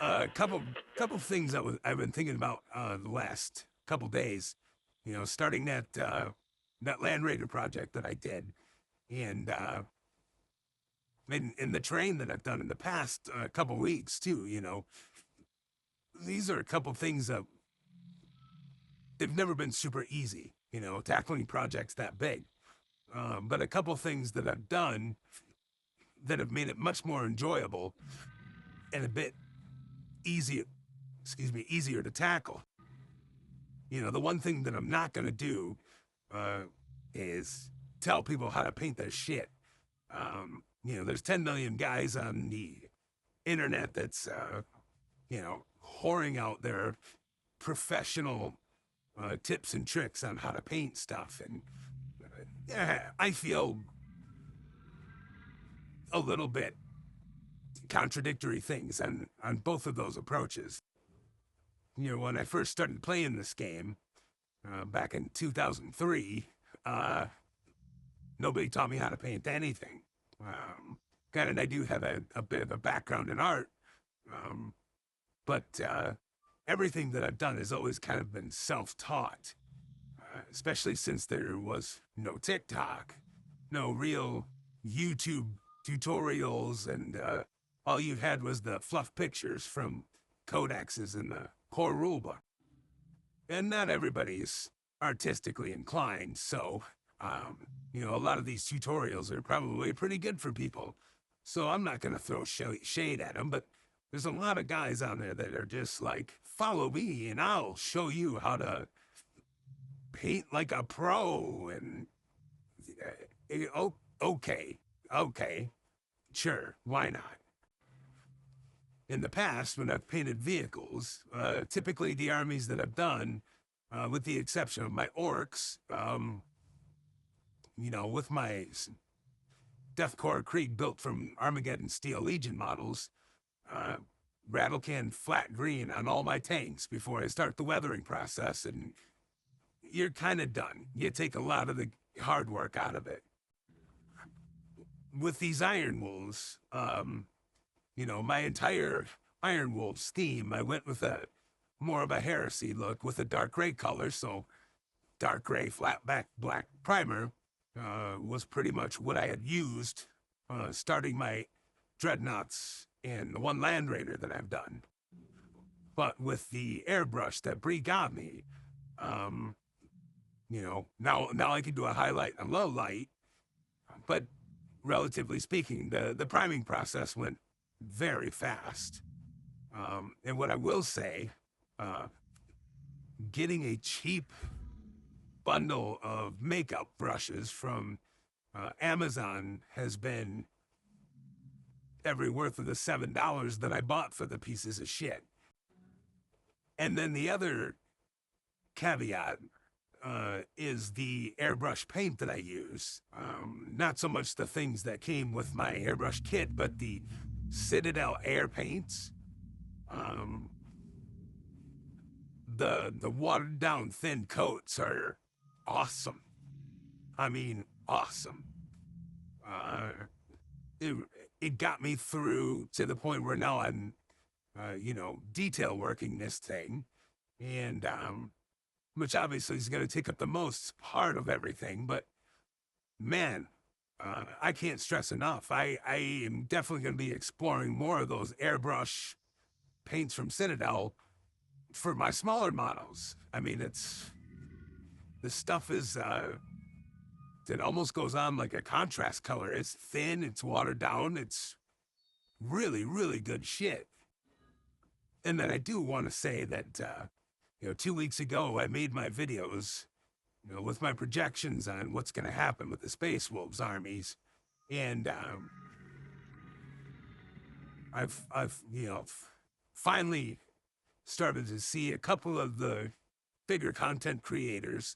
A couple things I've been thinking about the last couple days. You know, starting that Land Raider project that I did, and in the train that I've done in the past couple weeks too. You know, these are a couple things that they've never been super easy. You know, tackling projects that big. But a couple things that I've done that have made it much more enjoyable and a bit easier, easier to tackle. You know, the one thing that I'm not going to do uh, is tell people how to paint their shit. You know, there's 10 million guys on the internet that's, you know, whoring out their professional tips and tricks on how to paint stuff. And I feel a little bit contradictory things on both of those approaches. You know, when I first started playing this game back in 2003, uh, nobody taught me how to paint anything. Granted, I do have a bit of a background in art, um, but everything that I've done has always kind of been self-taught, especially since there was no TikTok, no real YouTube tutorials, and all you had was the fluff pictures from codexes in the core rulebook. And not everybody's artistically inclined, so you know, a lot of these tutorials are probably pretty good for people. So I'm not going to throw shade at them, but there's a lot of guys out there that are just like, follow me and I'll show you how to paint like a pro. And oh, okay, sure, why not? In the past, when I've painted vehicles, typically the armies that I've done, with the exception of my orcs, you know, with my Deathcore Creed built from Armageddon Steel Legion models, uh, rattle can flat green on all my tanks before I start the weathering process, and you're kind of done. You take a lot of the hard work out of it. With these Iron Wolves, you know, my entire Iron Wolves theme, I went with a more of a heresy look with a dark gray color, so dark gray flat back black primer was pretty much what I had used starting my dreadnoughts and the one Land Raider that I've done. But with the airbrush that Bree got me, um, you know, now I can do a highlight and low light, but relatively speaking, the priming process went very fast. And what I will say, uh, getting a cheap bundle of makeup brushes from Amazon has been every worth of the $7 that I bought for the pieces of shit. And then the other caveat is the airbrush paint that I use. Not so much the things that came with my airbrush kit, but the Citadel air paints. Um, the watered down thin coats are awesome. I mean, awesome. Uh, it, it got me through to the point where now I'm, you know, detail working this thing, and which obviously is going to take up the most part of everything. But man, I can't stress enough. I am definitely going to be exploring more of those airbrush paints from Citadel for my smaller models. I mean, the stuff is it almost goes on like a contrast color. It's thin, it's watered down, it's really, really good shit. And then I do want to say that, you know, 2 weeks ago I made my videos, you know, with my projections on what's going to happen with the Space Wolves armies, and you know, finally started to see a couple of the bigger content creators.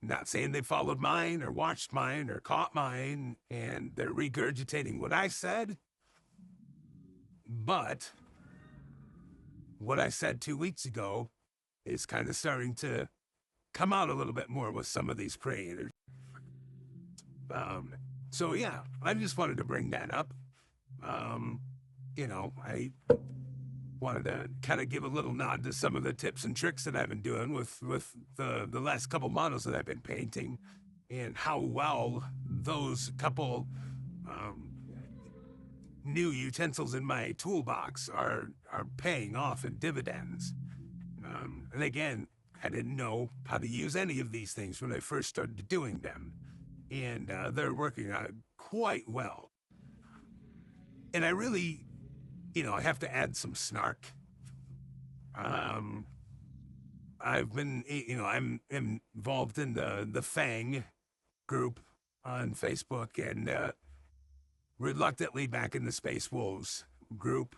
Not saying they followed mine or watched mine or caught mine and they're regurgitating what I said, but what I said 2 weeks ago is kind of starting to come out a little bit more with some of these creators. Um, so yeah, I just wanted to bring that up. Um, I wanted to kind of give a little nod to some of the tips and tricks that I've been doing with the last couple models that I've been painting, and how well those couple um, new utensils in my toolbox are paying off in dividends. And again, I didn't know how to use any of these things when I first started doing them, and they're working out quite well. And I really, I have to add some snark. I've been, I'm involved in the Fang group on Facebook, and reluctantly back in the Space Wolves group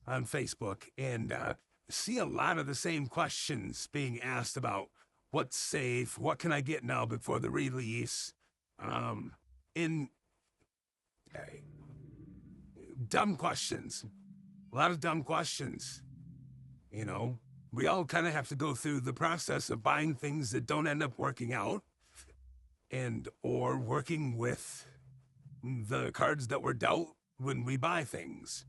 on Facebook, and see a lot of the same questions being asked about what's safe, what can I get now before the release, in dumb questions, a lot of dumb questions. We all kind of have to go through the process of buying things that don't end up working out, and or working with the cards that were dealt when we buy things.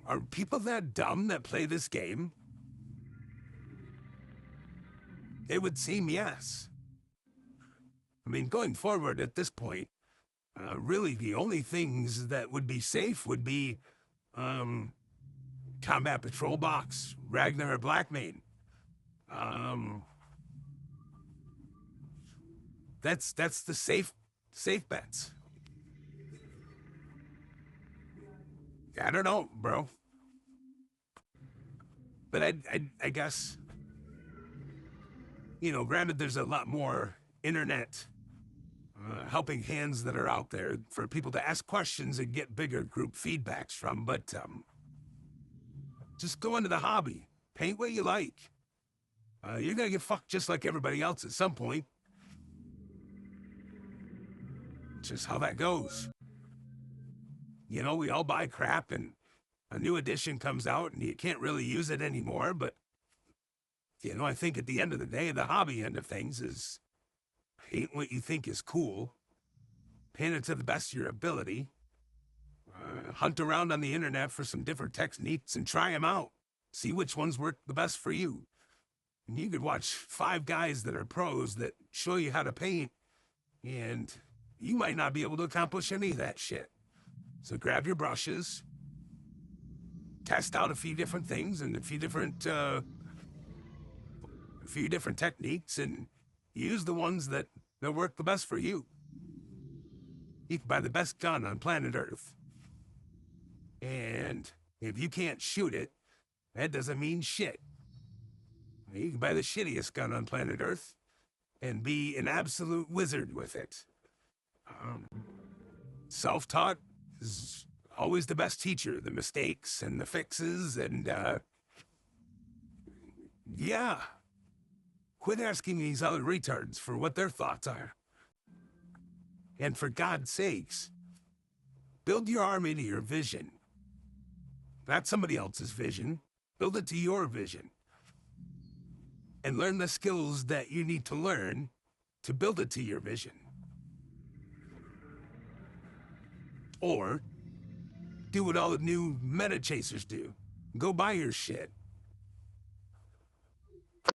Are people that dumb that play this game? It would seem yes. I mean, going forward at this point, really the only things that would be safe would be Combat Patrol Box, Ragnar, or Blackmane. That's the safe bets. I don't know, bro. But I guess, granted, there's a lot more internet helping hands that are out there for people to ask questions and get bigger group feedbacks from, but just go into the hobby. Paint what you like. You're gonna get fucked just like everybody else at some point. Just how that goes. We all buy crap, and a new edition comes out and you can't really use it anymore, but I think at the end of the day, the hobby end of things is paint what you think is cool, paint it to the best of your ability, hunt around on the internet for some different techniques and try them out. See which ones work the best for you. And you could watch 5 guys that are pros that show you how to paint, and you might not be able to accomplish any of that shit. So grab your brushes, test out a few different things and a few different techniques, and use the ones that work the best for you. You can buy the best gun on planet Earth, and if you can't shoot it, that doesn't mean shit. You can buy the shittiest gun on planet Earth and be an absolute wizard with it. Self-taught is always the best teacher. The mistakes and the fixes, and yeah. Quit asking these other retards for what their thoughts are. And for God's sakes, build your army to your vision. Not somebody else's vision. Build it to your vision. And learn the skills that you need to learn to build it to your vision. Or do what all the new meta chasers do. Go buy your shit.